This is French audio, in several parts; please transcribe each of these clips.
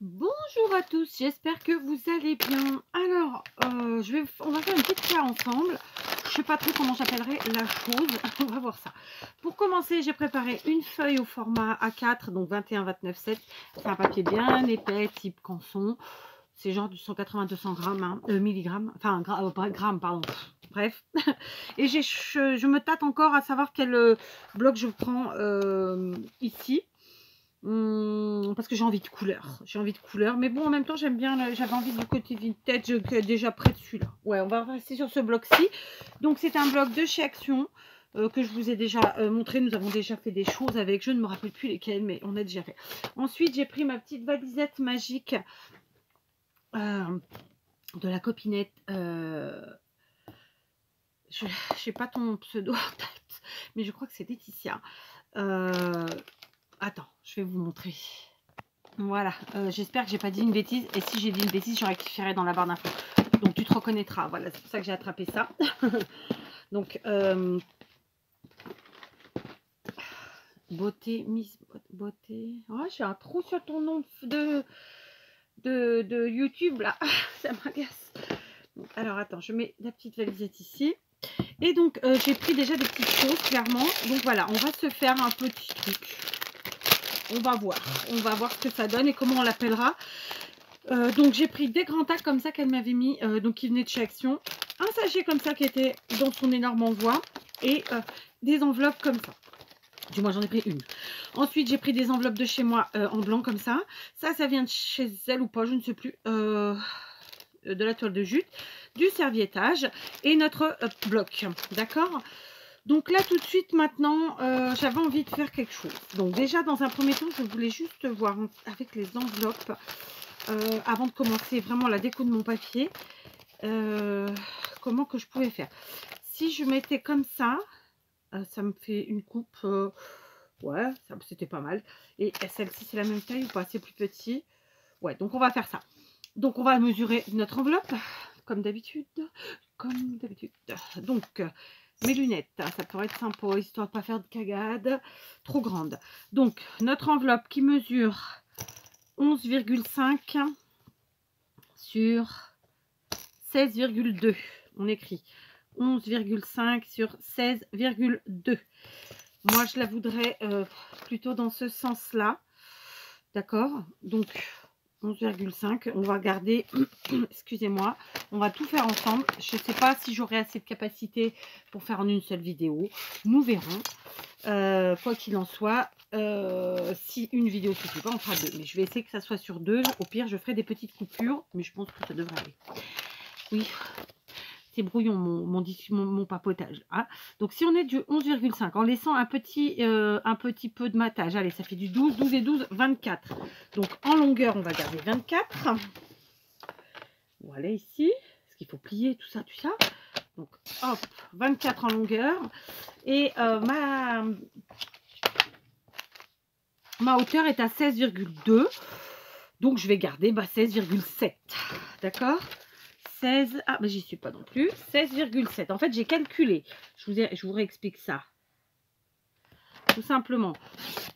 Bonjour à tous, j'espère que vous allez bien. Alors, on va faire une petite créa ensemble. Je sais pas trop comment j'appellerai la chose. On va voir ça. Pour commencer, j'ai préparé une feuille au format A4, donc 21-29-7. C'est un papier bien épais, type canson. C'est genre du 180-200 grammes, hein, milligrammes, enfin grammes, pardon. Bref. Et je me tâte encore à savoir quel bloc je prends ici. Parce que j'ai envie de couleur, mais bon, en même temps j'aime bien, j'avais envie du côté vintage qui est déjà près de celui-là. Ouais, on va rester sur ce bloc-ci. Donc c'est un bloc de chez Action que je vous ai déjà montré. Nous avons déjà fait des choses avec, je ne me rappelle plus lesquelles, mais on a déjà fait. Ensuite j'ai pris ma petite valisette magique de la copinette. Je sais pas ton pseudo en tête, mais je crois que c'est Laetitia. Attends, je vais vous montrer. Voilà, j'espère que j'ai pas dit une bêtise. Et si j'ai dit une bêtise, je rectifierai dans la barre d'infos. Donc tu te reconnaîtras. Voilà, c'est pour ça que j'ai attrapé ça. Donc, beauté, Miss Beauté. Oh, j'ai un trou sur ton nom de YouTube là. Ça m'agace. Alors attends, je mets la petite valisette ici. Et donc, j'ai pris déjà des petites choses, clairement. Donc voilà, on va se faire un petit truc. On va voir ce que ça donne et comment on l'appellera. Donc j'ai pris des grands tacs comme ça qu'elle m'avait mis, donc qui venaient de chez Action, un sachet comme ça qui était dans son énorme envoi et des enveloppes comme ça. Du moins j'en ai pris une. Ensuite j'ai pris des enveloppes de chez moi en blanc comme ça. Ça vient de chez elle ou pas, je ne sais plus. De la toile de jute, du serviettage et notre bloc, d'accord. Donc là tout de suite maintenant j'avais envie de faire quelque chose. Donc déjà dans un premier temps je voulais juste voir avec les enveloppes avant de commencer vraiment la déco de mon papier comment que je pouvais faire. Si je mettais comme ça ça me fait une coupe ouais, c'était pas mal. Et celle-ci c'est la même taille ou pas, c'est plus petit. Ouais, donc on va faire ça. Donc on va mesurer notre enveloppe comme d'habitude. Donc mes lunettes, ça pourrait être sympa, histoire de ne pas faire de cagade trop grande. Donc, notre enveloppe qui mesure 11,5 sur 16,2. On écrit 11,5 sur 16,2. Moi, je la voudrais plutôt dans ce sens-là. D'accord? Donc, 11,5. On va garder, excusez-moi, on va tout faire ensemble. Je ne sais pas si j'aurai assez de capacité pour faire en une seule vidéo. Nous verrons. Quoi qu'il en soit, si une vidéo ne suffit pas, on fera deux. Mais je vais essayer que ça soit sur deux. Au pire, je ferai des petites coupures, mais je pense que ça devrait aller. Oui, c'est brouillon mon papotage. Hein. Donc si on est du 11,5 en laissant un petit peu de matage, allez, ça fait du 12, 12 et 12, 24. Donc en longueur, on va garder 24. Voilà ici, parce qu'il faut plier tout ça, Donc hop, 24 en longueur. Et ma hauteur est à 16,2. Donc je vais garder 16,7. D'accord ? 16, ah mais j'y suis pas non plus, 16,7. En fait j'ai calculé, je vous réexplique ça. Tout simplement,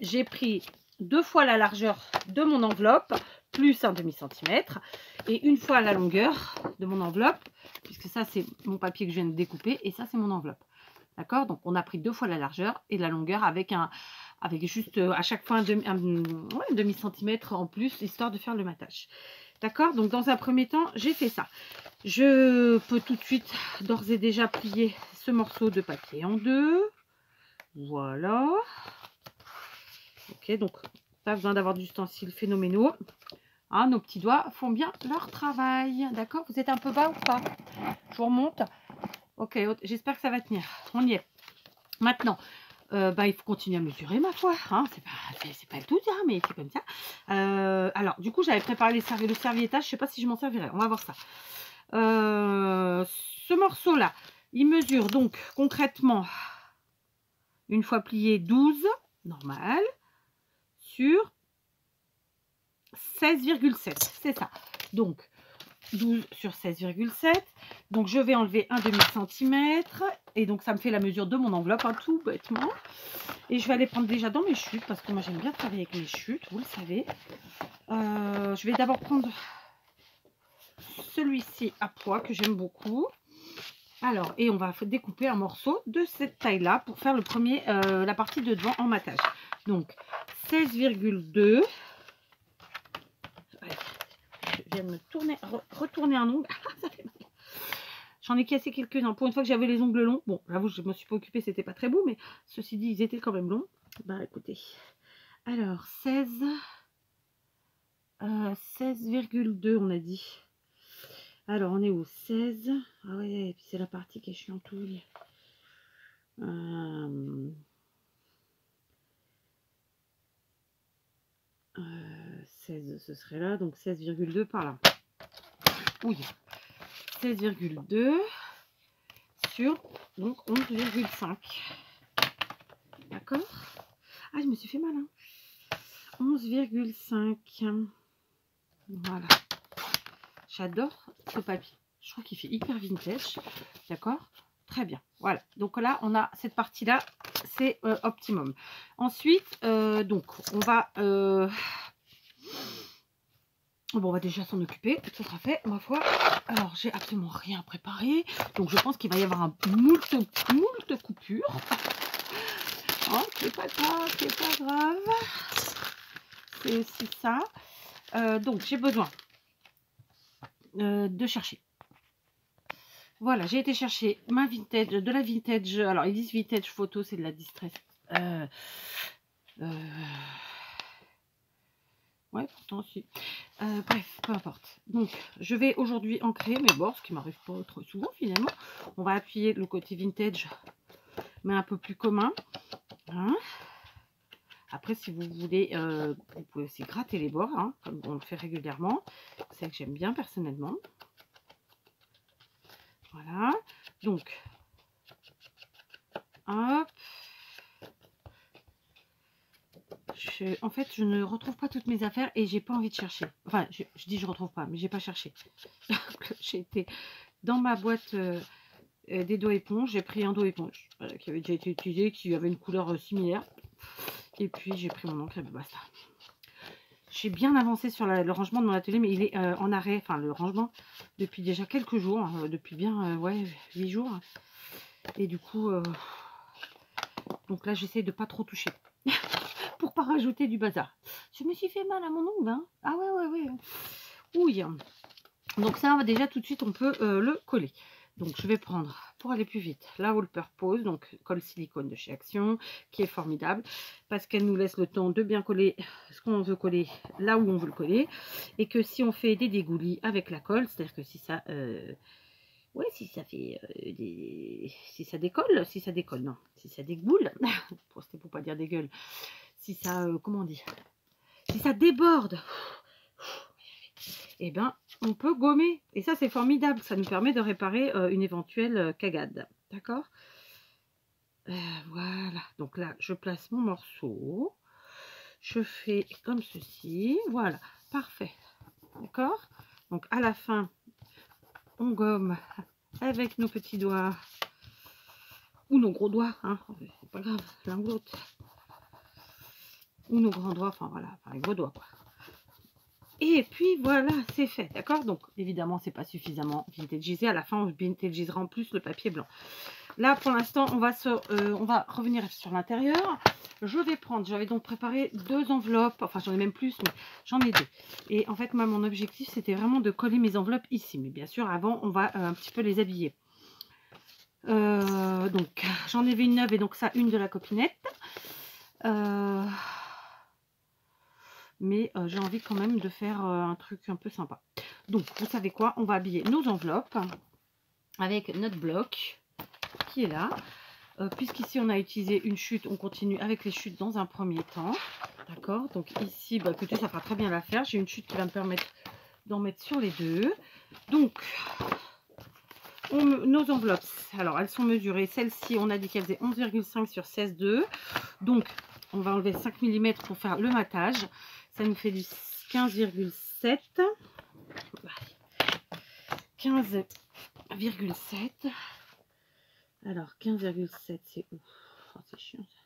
j'ai pris 2 fois la largeur de mon enveloppe, plus un demi-centimètre, et une fois la longueur de mon enveloppe, puisque ça c'est mon papier que je viens de découper, et ça c'est mon enveloppe. D'accord? Donc on a pris 2 fois la largeur et la longueur avec juste à chaque fois un demi-centimètre en plus, histoire de faire le matage. D'accord? Donc dans un premier temps, j'ai fait ça. Je peux tout de suite, d'ores et déjà, plier ce morceau de papier en deux. Voilà. Ok, donc pas besoin d'avoir d'ustensiles phénoménaux. Hein, nos petits doigts font bien leur travail. D'accord? Vous êtes un peu bas ou pas? Je vous remonte. Ok, j'espère que ça va tenir. On y est. Maintenant, il faut continuer à mesurer, ma foi. Hein, c'est pas le tout, hein, mais c'est comme ça. Alors, du coup, j'avais préparé le serviettage. Je sais pas si je m'en servirai. On va voir ça. Ce morceau-là, il mesure donc concrètement, une fois plié, 12, normal, sur 16,7. C'est ça. Donc, 12 sur 16,7. Donc, je vais enlever un demi-centimètre. Et donc, ça me fait la mesure de mon enveloppe, hein, tout bêtement. Et je vais aller prendre déjà dans mes chutes, parce que moi, j'aime bien travailler avec mes chutes, vous le savez. je vais d'abord prendre celui-ci à pois que j'aime beaucoup. Alors, et on va découper un morceau de cette taille-là pour faire le premier, la partie de devant en matage. Donc, 16,2. Je viens de me retourner un ongle. Ça fait mal. J'en ai cassé quelques-uns. Pour une fois que j'avais les ongles longs. Bon, j'avoue, je ne me suis pas occupée, c'était pas très beau, mais ceci dit, ils étaient quand même longs. Bah, écoutez. Alors, 16,2, on a dit. Alors, on est où? 16. Ah ouais, et puis c'est la partie qui est chiantouille. 16, ce serait là. Donc, 16,2 par là. Oui. 16,2 sur donc 11,5. D'accord? Ah, je me suis fait mal. Hein. 11,5. Voilà. J'adore ce papier. Je trouve qu'il fait hyper vintage. D'accord? Très bien. Voilà. Donc là, on a cette partie-là. C'est optimum. Ensuite, donc, on va... Bon, on va déjà s'en occuper. Ce sera fait, ma foi. Alors, j'ai absolument rien préparé. Donc, je pense qu'il va y avoir un moult coupures. Oh, c'est pas grave, c'est pas grave. C'est aussi ça. Donc, j'ai besoin de chercher. Voilà, j'ai été chercher ma vintage, de la vintage. Alors, ils disent vintage photo, c'est de la distress. Ouais, pourtant aussi. Bref, peu importe. Donc, je vais aujourd'hui ancrer mes bords, ce qui m'arrive pas trop souvent finalement. On va appuyer le côté vintage, mais un peu plus commun. Hein. Après, si vous voulez, vous pouvez aussi gratter les bords, hein, comme on le fait régulièrement. C'est que j'aime bien personnellement. Voilà. Donc, hop. En fait, je ne retrouve pas toutes mes affaires et j'ai pas envie de chercher. Enfin, je dis je retrouve pas, mais j'ai pas cherché. J'ai été dans ma boîte des dos éponges. J'ai pris un dos éponge qui avait déjà été utilisé, qui avait une couleur similaire. Et puis, j'ai pris mon encre et basta. J'ai bien avancé sur le rangement de mon atelier, mais il est en arrêt, enfin le rangement, depuis déjà quelques jours, hein, depuis bien ouais, 8 jours. Et du coup, donc là, j'essaie de pas trop toucher pour pas rajouter du bazar. Je me suis fait mal à mon ongle. Hein. Ah ouais. Ouille. Donc ça, déjà tout de suite, on peut le coller. Donc je vais prendre, pour aller plus vite, la All Purpose, donc colle silicone de chez Action, qui est formidable, parce qu'elle nous laisse le temps de bien coller ce qu'on veut coller là où on veut le coller, et que si on fait des dégoulis avec la colle, c'est-à-dire que si ça... ouais, si ça fait si ça décolle, non, si ça dégoule, c'était pour pas dire dégueule, si ça, comment on dit, si ça déborde, eh ben, on peut gommer. Et ça, c'est formidable. Ça nous permet de réparer une éventuelle cagade. D'accord? Voilà. Donc là, je place mon morceau. Je fais comme ceci. Voilà. Parfait. D'accord? Donc, à la fin, on gomme avec nos petits doigts. Ou nos gros doigts. Hein. C'est pas grave. L'un ou l'autre. Ou nos grands doigts. Enfin, voilà. Enfin, les gros doigts, quoi. Et puis voilà, c'est fait, d'accord? Donc évidemment, c'est pas suffisamment vintagisé. À la fin, on vintagisera en plus le papier blanc. Là, pour l'instant, on va revenir sur l'intérieur. Je vais prendre, j'avais donc préparé 2 enveloppes. Enfin, j'en ai même plus, mais j'en ai 2. Et en fait, moi, mon objectif, c'était vraiment de coller mes enveloppes ici. Mais bien sûr, avant, on va un petit peu les habiller. Donc, j'en avais une neuve et donc ça, une de la copinette. Mais j'ai envie quand même de faire un truc un peu sympa. Donc, vous savez quoi? On va habiller nos enveloppes avec notre bloc qui est là. Puisqu'ici, on a utilisé une chute, on continue avec les chutes dans un premier temps. D'accord? Donc ici, bah, écoutez, ça fera très bien l'affaire. J'ai une chute qui va me permettre d'en mettre sur les deux. Donc, nos enveloppes, alors elles sont mesurées. Celle-ci, on a dit qu'elle faisait 11,5 sur 16,2. Donc, on va enlever 5 mm pour faire le matage. Ça nous fait du 15,7. 15,7. Alors, 15,7, c'est où? Oh, c'est chiant ça.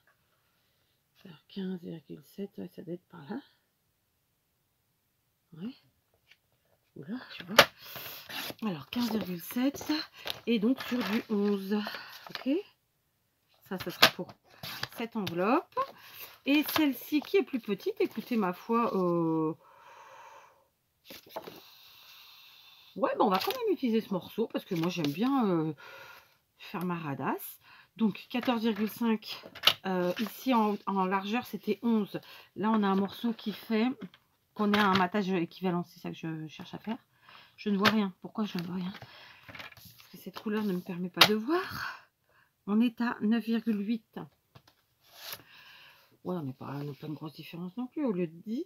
Alors, 15,7, ouais, ça doit être par là. Ouais. Voilà, je vois. Alors 15,7 et donc sur du 11. Ok. Ça, ce sera pour cette enveloppe. Et celle-ci qui est plus petite, écoutez ma foi, ouais, on va quand même utiliser ce morceau parce que moi j'aime bien faire ma radasse. Donc 14,5 ici en largeur c'était 11. Là on a un morceau qui fait qu'on ait un matage équivalent, c'est ça que je cherche à faire. Je ne vois rien. Pourquoi je ne vois rien? Parce que cette couleur ne me permet pas de voir. On est à 9,8. Ouais, on n'a pas une grosse différence non plus, au lieu de 10.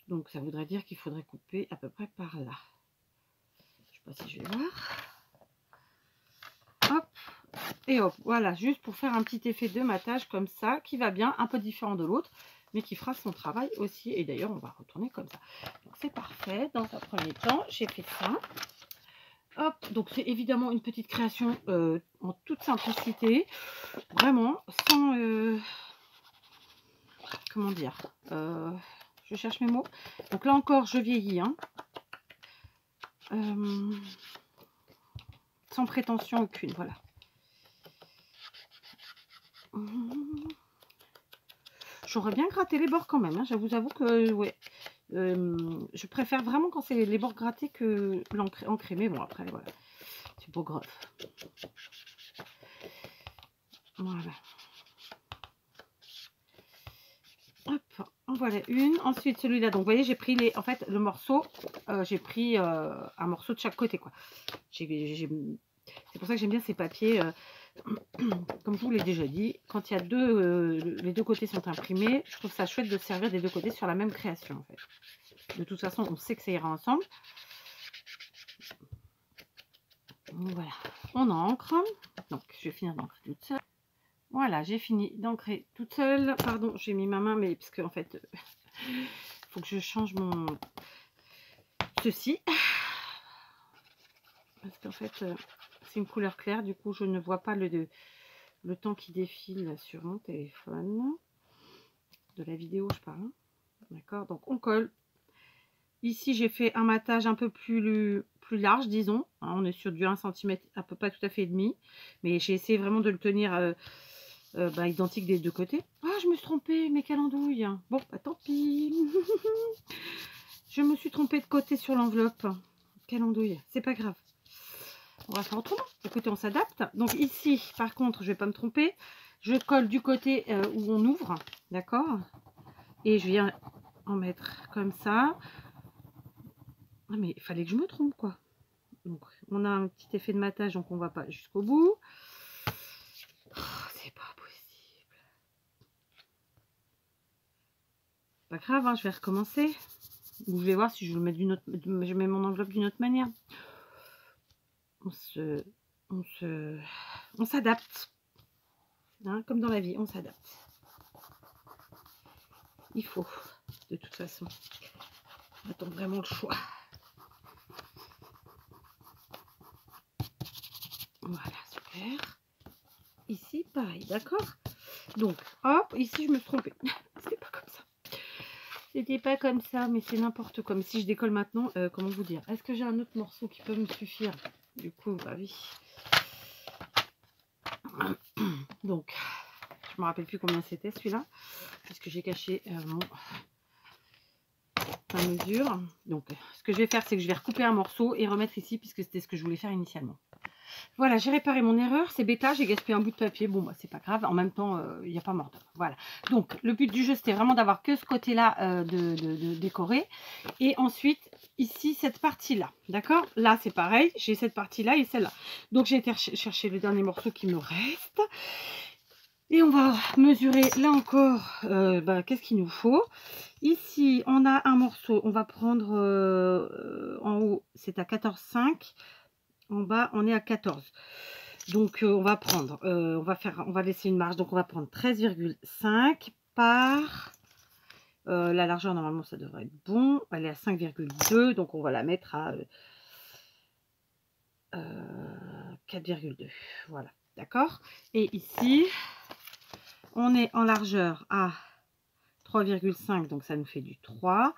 Donc ça voudrait dire qu'il faudrait couper à peu près par là. Je sais pas si je vais voir. Hop, et hop, voilà, juste pour faire un petit effet de matage comme ça, qui va bien, un peu différent de l'autre, mais qui fera son travail aussi. Et d'ailleurs, on va retourner comme ça. Donc c'est parfait. Dans un premier temps, j'ai fait ça. Hop, donc c'est évidemment une petite création en toute simplicité, vraiment, sans... comment dire, je cherche mes mots. Donc là encore, je vieillis, hein. Sans prétention aucune, voilà. J'aurais bien gratté les bords quand même, hein. Je vous avoue que, ouais, je préfère vraiment quand c'est les bords grattés que l'encré, mais bon, après, voilà, c'est pas grave. Voilà. Hop, en voilà une. Ensuite, celui-là, donc, vous voyez, j'ai pris les, en fait, le morceau, j'ai pris un morceau de chaque côté, quoi. C'est pour ça que j'aime bien ces papiers, comme je vous l'ai déjà dit, quand il y a les deux côtés sont imprimés, je trouve ça chouette de servir des deux côtés sur la même création, en fait. De toute façon, on sait que ça ira ensemble. Voilà, on encre. Donc, je vais finir d'encrer toute seule. Voilà, j'ai fini d'ancrer toute seule. Pardon, j'ai mis ma main, mais parce que en fait, il faut que je change mon ceci. Parce qu'en fait, c'est une couleur claire. Du coup, je ne vois pas le temps qui défile sur mon téléphone. De la vidéo, je parle. D'accord, donc on colle. Ici, j'ai fait un matage un peu plus large, disons. Hein, on est sur du 1 cm, à peu pas tout à fait et demi. Mais j'ai essayé vraiment de le tenir identique des deux côtés. Ah, je me suis trompée, mais quelle andouille. Bon, bah tant pis. Je me suis trompée de côté sur l'enveloppe. Quelle andouille. C'est pas grave. On va faire autrement. Écoutez, on s'adapte. Donc ici, par contre, je vais pas me tromper. Je colle du côté où on ouvre. D'accord. Et je viens en mettre comme ça. Ah, mais il fallait que je me trompe, quoi. Donc, on a un petit effet de matage, donc on va pas jusqu'au bout. Oh, c'est pas possible. Pas grave, hein, je vais recommencer. Ou je vais voir si je le mets d'une autre, je mets mon enveloppe d'une autre manière. On s'adapte. Hein, comme dans la vie, on s'adapte. Il faut, de toute façon. On attend vraiment le choix. Voilà, super. Ici, pareil, d'accord? Donc, hop, ici, je me suis trompée. C'est pas comme ça. C'était pas comme ça, mais c'est n'importe quoi. Mais si je décolle maintenant, comment vous dire? Est-ce que j'ai un autre morceau qui peut me suffire? Du coup, bah oui. Donc, je me rappelle plus combien c'était celui-là, puisque j'ai caché ma mesure. Donc, ce que je vais faire, c'est que je vais recouper un morceau et remettre ici, puisque c'était ce que je voulais faire initialement. Voilà, j'ai réparé mon erreur, c'est bêta, j'ai gaspillé un bout de papier, bon bah c'est pas grave, en même temps il n'y a pas mort d'homme. Voilà, donc le but du jeu c'était vraiment d'avoir que ce côté là de décorer, et ensuite ici cette partie là, d'accord, là c'est pareil, j'ai cette partie là et celle-là, donc j'ai été chercher le dernier morceau qui me reste, et on va mesurer là encore qu'est-ce qu'il nous faut. Ici on a un morceau, on va prendre en haut c'est à 14,5. En bas, on est à 14. Donc, on va prendre, on va laisser une marge. Donc, on va prendre 13,5 par la largeur. Normalement, ça devrait être bon. Elle est à 5,2. Donc, on va la mettre à 4,2. Voilà, d'accord. Et ici, on est en largeur à 3,5. Donc, ça nous fait du 3.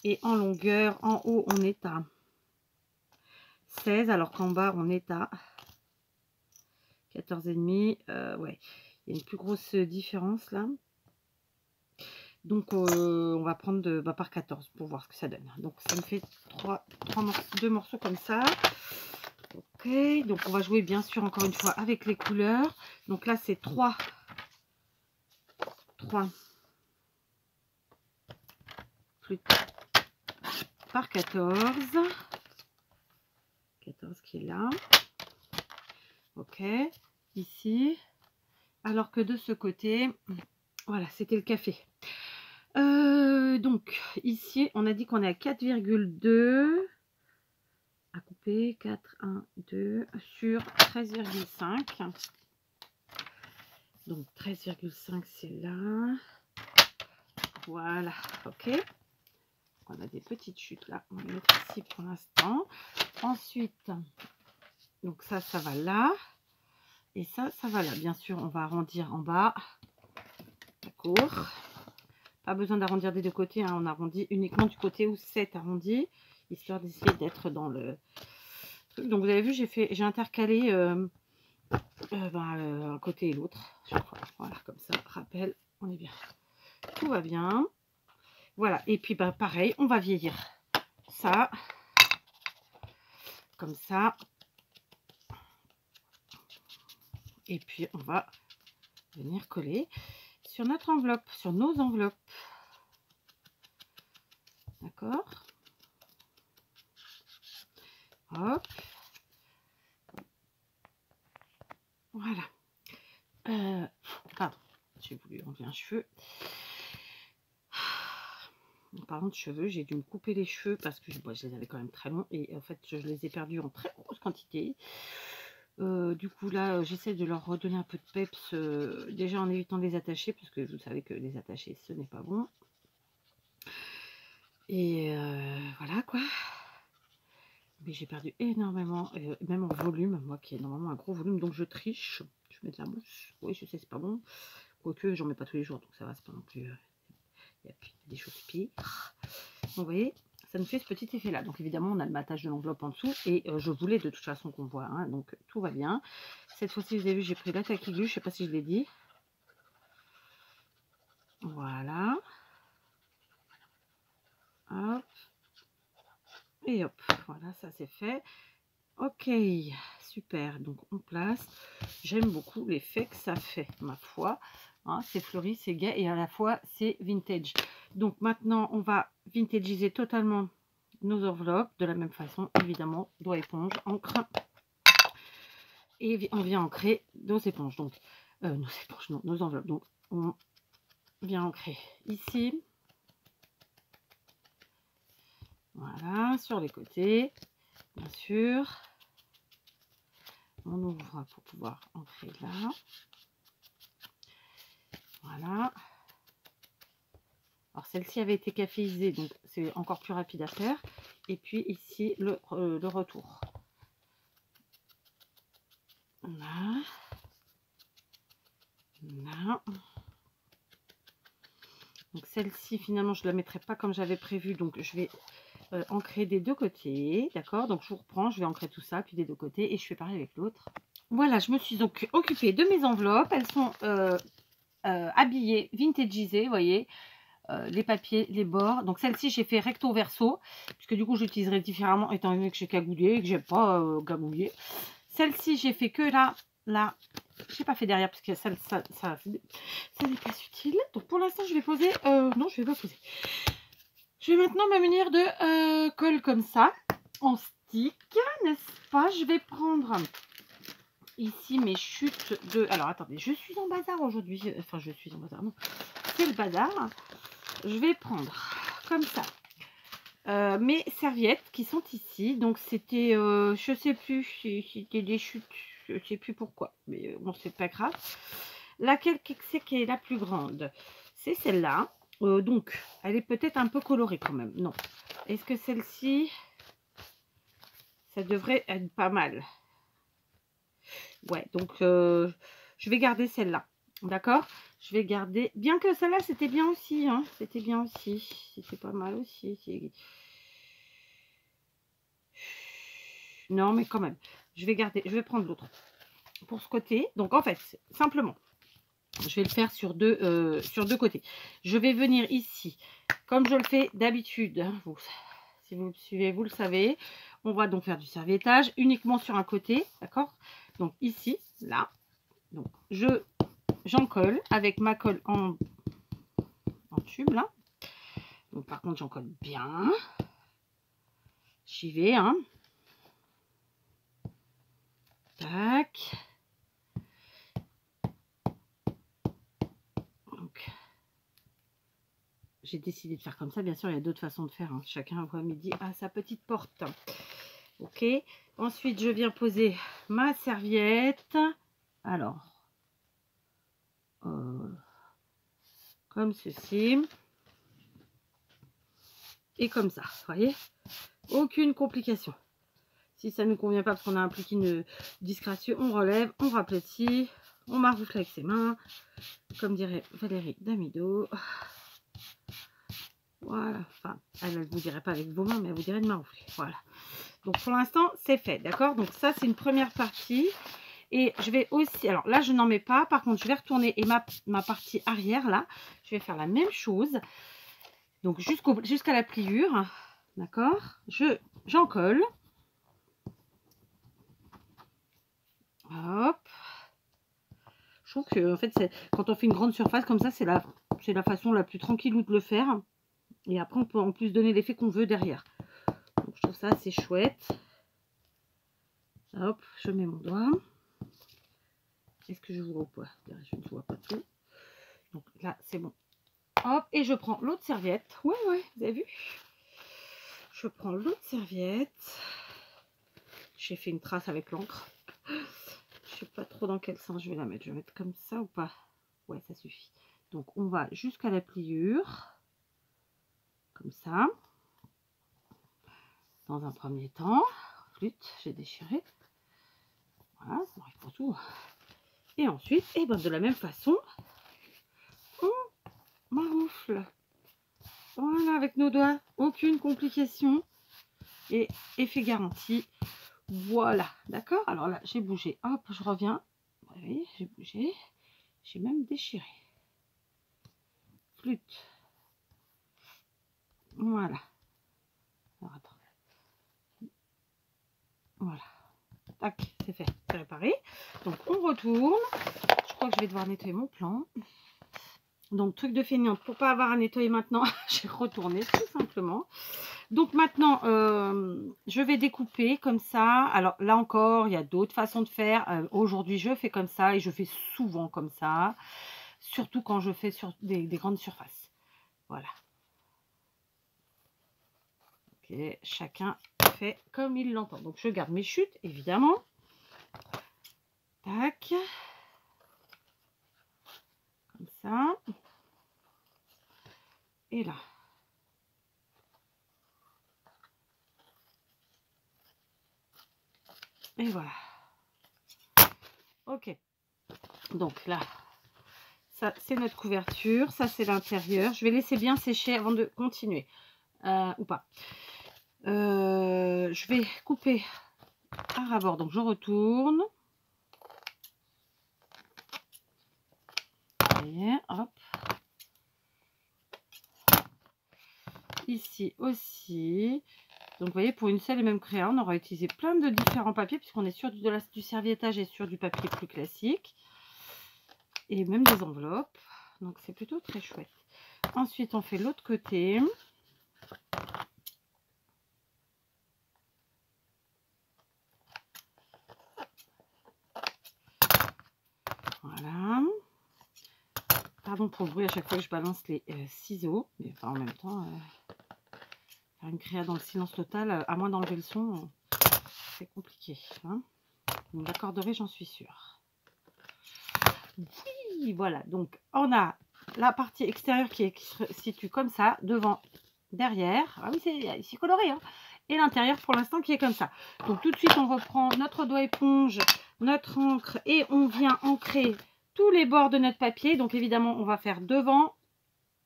Et en longueur, en haut, on est à 16, alors qu'en bas, on est à 14,5. Ouais, il y a une plus grosse différence là. Donc, on va prendre par 14 pour voir ce que ça donne. Donc, ça me fait 2 morceaux comme ça. Ok, donc on va jouer bien sûr encore une fois avec les couleurs. Donc là, c'est 3 plus par 14. 14 qui est là. Ok, ici. Alors que de ce côté, voilà, c'était le café. Donc, ici, on a dit qu'on est à 4,2 à couper. 4, 1, 2 sur 13,5. Donc, 13,5, c'est là. Voilà, ok. On a des petites chutes là. On va les mettre ici pour l'instant. Ensuite, donc ça va là. Et ça va là. Bien sûr, on va arrondir en bas. D'accord. Pas besoin d'arrondir des deux côtés, hein. On arrondit uniquement du côté où c'est arrondi, histoire d'essayer d'être dans le truc. Donc vous avez vu, j'ai intercalé un côté et l'autre chaque fois. Voilà, comme ça, rappel, on est bien. Tout va bien. Voilà, et puis pareil, on va vieillir ça, comme ça. Et puis on va venir coller sur notre enveloppe, sur nos enveloppes. D'accord. Hop. Voilà. Pardon, j'ai voulu enlever un cheveu. En parlant de cheveux, j'ai dû me couper les cheveux parce que je les avais quand même très longs et en fait je les ai perdus en très grosse quantité. Du coup là j'essaie de leur redonner un peu de peps, déjà en évitant de les attacher parce que vous savez que les attacher ce n'est pas bon. Et voilà quoi. Mais j'ai perdu énormément, même en volume, moi qui ai normalement un gros volume, donc je triche. Je mets de la mousse. Oui, je sais, c'est pas bon. Quoique, j'en mets pas tous les jours, donc ça va, c'est pas non plus. Il y a des choses pires. Donc, vous voyez, ça nous fait ce petit effet là. Donc, évidemment, on a le matage de l'enveloppe en dessous. Et je voulais de toute façon qu'on voit. Hein, donc, tout va bien. Cette fois-ci, vous avez vu, j'ai pris la taquille. Je ne sais pas si je l'ai dit. Voilà. Hop. Et hop. Voilà, ça c'est fait. Ok, super. Donc on place. J'aime beaucoup l'effet que ça fait, ma foi. Hein, c'est fleuri, c'est gai et à la fois c'est vintage. Donc maintenant on va vintagiser totalement nos enveloppes de la même façon, évidemment, doigt éponge, encre. Et on vient ancrer nos éponges. Donc nos éponges, non, nos enveloppes. Donc on vient ancrer ici. Voilà, sur les côtés, bien sûr. On ouvre pour pouvoir ancrer là. Voilà. Alors celle-ci avait été caféisée, donc c'est encore plus rapide à faire. Et puis ici, le retour. Là. Là. Donc celle-ci, finalement, je ne la mettrai pas comme j'avais prévu. Donc je vais ancrer des deux côtés. D'accord. Donc je vous reprends, je vais ancrer tout ça, puis des deux côtés. Et je fais pareil avec l'autre. Voilà, je me suis donc occupée de mes enveloppes. Elles sont habillées, vintagisées, vous voyez. Les papiers, les bords. Donc celle-ci, j'ai fait recto verso, puisque du coup, j'utiliserai différemment, étant donné que j'ai cagoulé et que j'ai pas gagouillé. Celle-ci, j'ai fait que là. J'ai pas fait derrière, parce que ça n'est pas utile. Donc pour l'instant, je vais poser... non, je vais pas poser. Je vais maintenant me munir de colle comme ça, en stick, n'est-ce pas? Je vais prendre ici mes chutes de... Alors, attendez, je suis en bazar aujourd'hui. Enfin, je suis en bazar, non. C'est le bazar. Je vais prendre comme ça mes serviettes qui sont ici. Donc c'était, je sais plus si c'était des chutes, je sais plus pourquoi, mais bon, c'est pas grave. Laquelle c'est qui est la plus grande? C'est celle-là. Donc elle est peut-être un peu colorée quand même. Non. Est-ce que celle-ci, ça devrait être pas mal? Ouais, donc je vais garder celle-là. D'accord? Je vais garder, bien que celle-là c'était bien aussi, hein. C'était bien aussi, c'était pas mal aussi. Non mais quand même, je vais garder, je vais prendre l'autre pour ce côté. Donc en fait, simplement, je vais le faire sur deux côtés. Je vais venir ici, comme je le fais d'habitude, hein, si vous me suivez, vous le savez. On va donc faire du serviettage uniquement sur un côté, d'accord? Donc ici, là, donc j'en colle avec ma colle en tube là. Donc par contre j'en colle bien. J'y vais, hein. Tac. Donc j'ai décidé de faire comme ça. Bien sûr, il y a d'autres façons de faire, hein. Chacun voit midi à sa petite porte. Ok. Ensuite, je viens poser ma serviette. Alors, comme ceci. Et comme ça, vous voyez, aucune complication. Si ça ne nous convient pas parce qu'on a un pli qui ne disgracieux, on relève, on raplatit, on maroufle avec ses mains, comme dirait Valérie Damido. Voilà, enfin, elle ne vous dirait pas avec vos mains, mais elle vous dirait de maroufler. Voilà. Donc pour l'instant, c'est fait, d'accord? Donc ça, c'est une première partie. Et je vais aussi, alors là, je n'en mets pas. Par contre, je vais retourner et ma partie arrière, là, je vais faire la même chose. Donc jusqu'à la pliure, d'accord? J'en colle. Hop. Je trouve que en fait, quand on fait une grande surface comme ça, c'est la façon la plus tranquille de le faire. Et après, on peut en plus donner l'effet qu'on veut derrière. Donc, je trouve ça assez chouette. Hop, je mets mon doigt. Est-ce que je vois ou pas? Je ne vois pas tout. Donc là, c'est bon. Hop, et je prends l'autre serviette. Ouais, vous avez vu? Je prends l'autre serviette. J'ai fait une trace avec l'encre. Je sais pas trop dans quel sens je vais la mettre. Je vais mettre comme ça ou pas? Ouais, ça suffit. Donc, on va jusqu'à la pliure. Comme ça. Dans un premier temps. Flûte, j'ai déchiré. Voilà, ça arrive pour tout. Et ensuite, et ben de la même façon, on maroufle. Voilà, avec nos doigts. Aucune complication. Et effet garanti. Voilà, d'accord? Alors là, j'ai bougé. Hop, je reviens. Oui, j'ai bougé. J'ai même déchiré. Flûte. Voilà. Alors, attends. Voilà. Tac, c'est fait. C'est réparé. Donc, on retourne. Je crois que je vais devoir nettoyer mon plan. Donc, truc de feignante. Pour pas avoir à nettoyer maintenant, j'ai retourné tout simplement. Donc, maintenant, je vais découper comme ça. Alors, là encore, il y a d'autres façons de faire. Aujourd'hui, je fais comme ça et je fais souvent comme ça. Surtout quand je fais sur des grandes surfaces. Voilà. Ok, chacun fait comme il l'entend. Donc, je garde mes chutes, évidemment. Tac. Comme ça. Et là. Et voilà. Ok. Donc là, ça c'est notre couverture. Ça c'est l'intérieur. Je vais laisser bien sécher avant de continuer. Ou pas. Je vais couper à ras-bord. Donc je retourne. Voyez, hop. Ici aussi. Donc vous voyez, pour une seule et même créa, on aura utilisé plein de différents papiers puisqu'on est sur du serviettage et sur du papier plus classique. Et même des enveloppes. Donc c'est plutôt très chouette. Ensuite, on fait l'autre côté. Voilà. Pardon pour le bruit à chaque fois que je balance les ciseaux. Mais enfin, en même temps, faire une créa dans le silence total, à moins d'enlever le son, c'est compliqué. Hein. Vous l'accorderez, j'en suis sûre. Oui, voilà. Donc, on a la partie extérieure qui se situe comme ça, devant, derrière. Ah oui, c'est coloré. Hein. Et l'intérieur, pour l'instant, qui est comme ça. Donc, tout de suite, on reprend notre doigt éponge, notre encre, et on vient ancrer tous les bords de notre papier. Donc évidemment, on va faire devant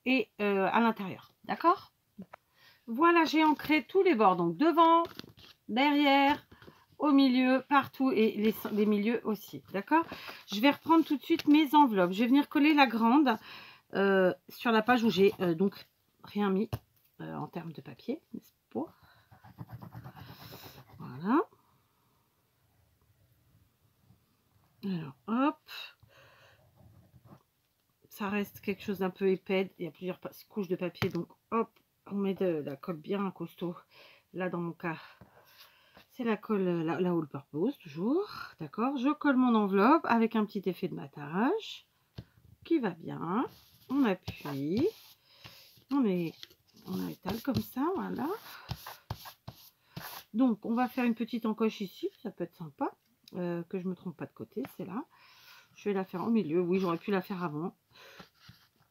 et à l'intérieur. D'accord? Voilà, j'ai ancré tous les bords. Donc devant, derrière, au milieu, partout et les milieux aussi. D'accord? Je vais reprendre tout de suite mes enveloppes. Je vais venir coller la grande sur la page où j'ai donc rien mis en termes de papier. N'est-ce pas? Voilà. Alors, hop. Ça reste quelque chose d'un peu épais. Il y a plusieurs couches de papier. Donc, hop, on met de la colle bien costaud. Là, dans mon cas, c'est la colle, la All Purpose, toujours. D'accord? Je colle mon enveloppe avec un petit effet de matage qui va bien. On appuie. On étale comme ça, voilà. Donc, on va faire une petite encoche ici. Ça peut être sympa. Que je ne me trompe pas de côté, c'est là. Je vais la faire au milieu. Oui, j'aurais pu la faire avant.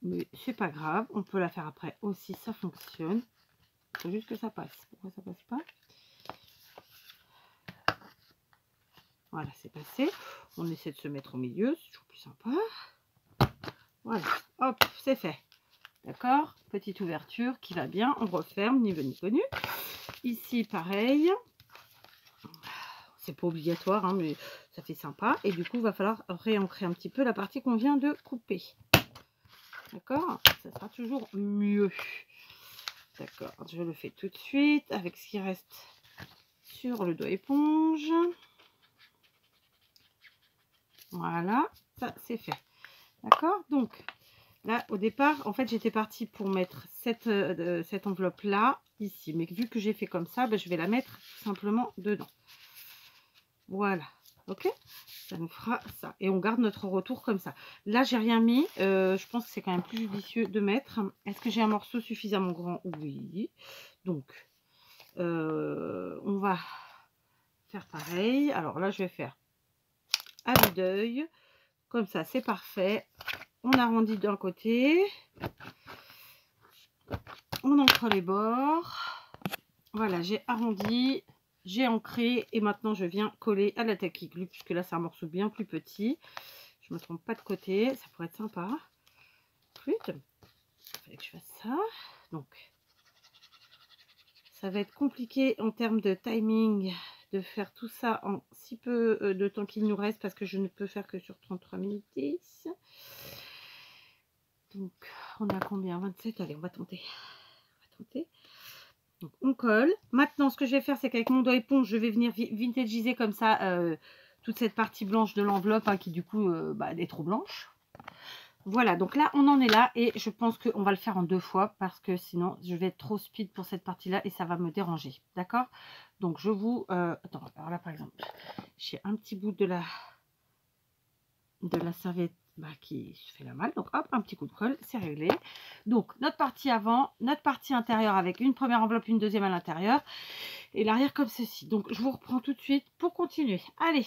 Mais c'est pas grave. On peut la faire après aussi. Ça fonctionne. Il faut juste que ça passe. Pourquoi ça passe pas? Voilà, c'est passé. On essaie de se mettre au milieu. C'est toujours plus sympa. Voilà. Hop, c'est fait. D'accord? Petite ouverture qui va bien. On referme, ni vu ni connu. Ici, pareil. C'est pas obligatoire, hein, mais ça fait sympa. Et du coup, il va falloir réancrer un petit peu la partie qu'on vient de couper. D'accord? Ça sera toujours mieux. D'accord, je le fais tout de suite avec ce qui reste sur le doigt éponge. Voilà, ça c'est fait. D'accord? Donc, là, au départ, en fait, j'étais partie pour mettre cette enveloppe-là, ici. Mais vu que j'ai fait comme ça, ben, je vais la mettre tout simplement dedans. Voilà, ok? Ça nous fera ça. Et on garde notre retour comme ça. Là, j'ai rien mis. Je pense que c'est quand même plus judicieux de mettre. Est-ce que j'ai un morceau suffisamment grand? Oui. Donc, on va faire pareil. Alors là, je vais faire à vue d'œil. Comme ça, c'est parfait. On arrondit d'un côté. On ancre les bords. Voilà, j'ai arrondi. J'ai ancré et maintenant je viens coller à la tacky glue puisque là c'est un morceau bien plus petit. Je me trompe pas de côté, ça pourrait être sympa. Flûte, il fallait que je fasse ça. Donc ça va être compliqué en termes de timing de faire tout ça en si peu de temps qu'il nous reste parce que je ne peux faire que sur 33 minutes 10. Donc on a combien? 27. Allez, on va tenter. Donc, on colle. Maintenant, ce que je vais faire, c'est qu'avec mon doigt éponge, je vais venir vintagiser comme ça toute cette partie blanche de l'enveloppe hein, qui du coup est trop blanche. Voilà, donc là, on en est là et je pense qu'on va le faire en 2 fois parce que sinon, je vais être trop speed pour cette partie-là et ça va me déranger. D'accord? Donc, je vous... attends, alors là, par exemple, j'ai un petit bout de la serviette qui se fait la malle. Donc, hop, un petit coup de colle, c'est réglé. Donc, notre partie avant, notre partie intérieure avec une première enveloppe, une deuxième à l'intérieur et l'arrière comme ceci. Donc, je vous reprends tout de suite pour continuer. Allez!